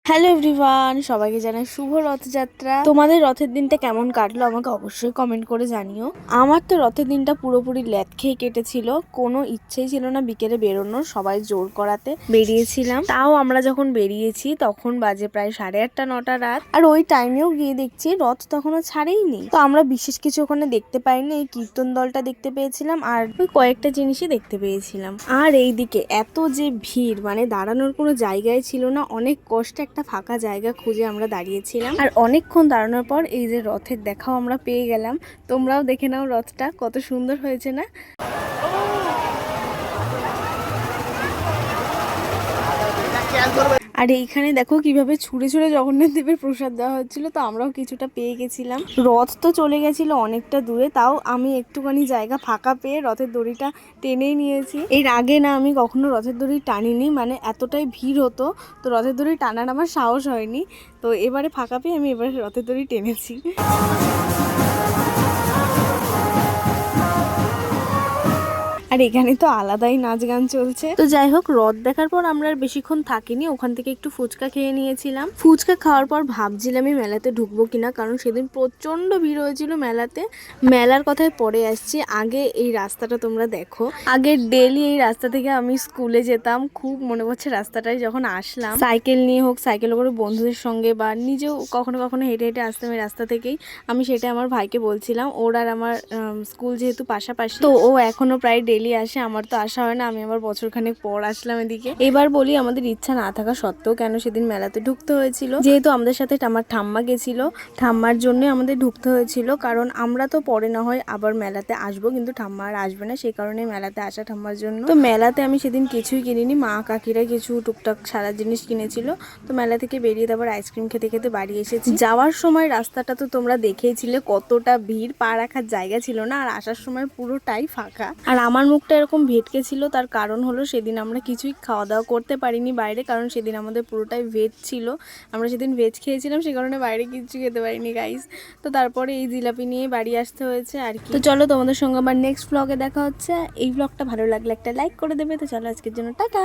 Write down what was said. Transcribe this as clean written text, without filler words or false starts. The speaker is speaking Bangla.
হ্যালো এভরিওয়ান, সবাইকে জানাই শুভ রথযাত্রা। তোমাদের রথের দিনটা কেমন কাটলো আমাকে অবশ্যই কমেন্ট করে জানিও। আমার তো রথের দিনটা পুরোপুরি ল্যাদ খেয়ে কেটেছিল। কোনো ইচ্ছেই ছিল না বিকেলে বেরোনোর, সবাই জোর করাতে বেরিয়েছিলাম। তাও আমরা যখন বেরিয়েছি তখন বাজে প্রায় 8:30 9টা রাত। আর ওই টাইমেও গিয়ে দেখছি রথ তখনও ছাড়েইনি। তো আমরা বিশেষ কিছু ওখানে দেখতে পাইনি, এই কীর্তন দলটা দেখতে পেয়েছিলাম আর ওই কয়েকটা জিনিসই দেখতে পেয়েছিলাম। আর এইদিকে এত যে ভিড়, মানে দাঁড়ানোর কোনো জায়গায় ছিল না। অনেক কষ্টে একটা ফাঁকা জায়গা খুঁজে আমরা দাঁড়িয়েছিলাম। আর অনেকক্ষণ দাঁড়ানোর পর এই যে রথের দেখাও আমরা পেয়ে গেলাম। তোমরাও দেখে নাও রথটা কত সুন্দর হয়েছে না। আর এইখানে দেখো কিভাবে ছুঁড়ে ছুঁড়ে জগন্নাথ দেবের প্রসাদ দেওয়া হচ্ছিল। তো আমরাও কিছুটা পেয়ে গেছিলাম। রথ তো চলে গেছিল অনেকটা দূরে, তাও আমি একটুখানি জায়গা ফাঁকা পেয়ে রথের দড়িটা টেনেই নিয়েছি। এর আগে না আমি কখনো রথের দড়ি টানিনি, মানে এতটাই ভিড় হতো, তো রথের দড়ি টানার আমার সাহস হয়নি। তো এবারে ফাঁকা পেয়ে আমি এবারে রথের দড়ি টেনেছি। আর এখানে তো আলাদাই নাচ গান চলছে। তো যাই হোক, রথ দেখার পর আমরা আর বেশিক্ষণ থাকিনি, ওখান থেকে একটু ফুচকা খেয়ে নিয়েছিলাম। ফুচকা খাওয়ার পর ভাবছিলাম এই মেলাতে ঢুকবো কিনা, কারণ সেদিন প্রচন্ড ভিড় হয়েছিল মেলাতে। মেলার কথায় পরে আসছি, আগে এই রাস্তাটা তোমরা দেখো। আগে ডেলি এই রাস্তা থেকে আমি স্কুলে যেতাম। খুব মনে পড়ছে রাস্তাটায় যখন আসলাম, সাইকেল নিয়ে হোক, সাইকেল করে বন্ধুদের সঙ্গে বা নিজেও কখনো কখনো হেঁটে হেঁটে আসতাম এই রাস্তা থেকেই। আমি সেটা আমার ভাইকে বলছিলাম। ওর আর আমার স্কুল যেহেতু পাশাপাশি, তো ও এখনো প্রায় ডেলি আসে। আমার তো আসা হয় না, আমি আবার বছরখানেক পর আসলাম এদিকে। এবার বলি, আমাদের ইচ্ছা না থাকা সত্ত্বেও কেন সেদিন মেলাতে ঢুকতে হয়েছিল। যেহেতু আমাদের সাথে আমার ঠাম্মা গেছিল, ঠাম্মার জন্য আমাদের ঢুকতে হয়েছিল। কারণ আমরা তো পরে না হয় আবার মেলাতে আসবো, কিন্তু ঠাম্মা আর আসবে না, সেই কারণে মেলাতে আসা ঠাম্মার জন্য। তো মেলাতে আমি সেদিন কিছুই কিনিনি, মা কাকিরা কিছু টুকটাক সারা জিনিস কিনেছিল। তো মেলা থেকে বেরিয়ে তারপর আইসক্রিম খেতে খেতে বাড়ি এসেছি। যাওয়ার সময় রাস্তাটা তো তোমরা দেখেইছিলে, কতটা ভিড়, পা রাখার জায়গা ছিল না। আর আসার সময় পুরোটাই ফাঁকা। আর আমার মুখটা এরকম ভেটকে ছিল, তার কারণ হলো সেদিন আমরা কিছুই খাওয়া দাওয়া করতে পারিনি বাইরে, কারণ সেদিন আমাদের পুরোটাই ভেজ ছিল। আমরা সেদিন ভেজ খেয়েছিলাম, সে কারণে বাইরে কিছু খেতে পারিনি গাইস। তো তারপরে এই জিলাপি নিয়ে বাড়ি আসতে হয়েছে আর কি। তো চলো, তোমাদের সঙ্গে আবার নেক্সট ব্লগে দেখা হচ্ছে। এই ব্লগটা ভালো লাগলে একটা লাইক করে দেবে। তো চলো, আজকের জন্য টাটা।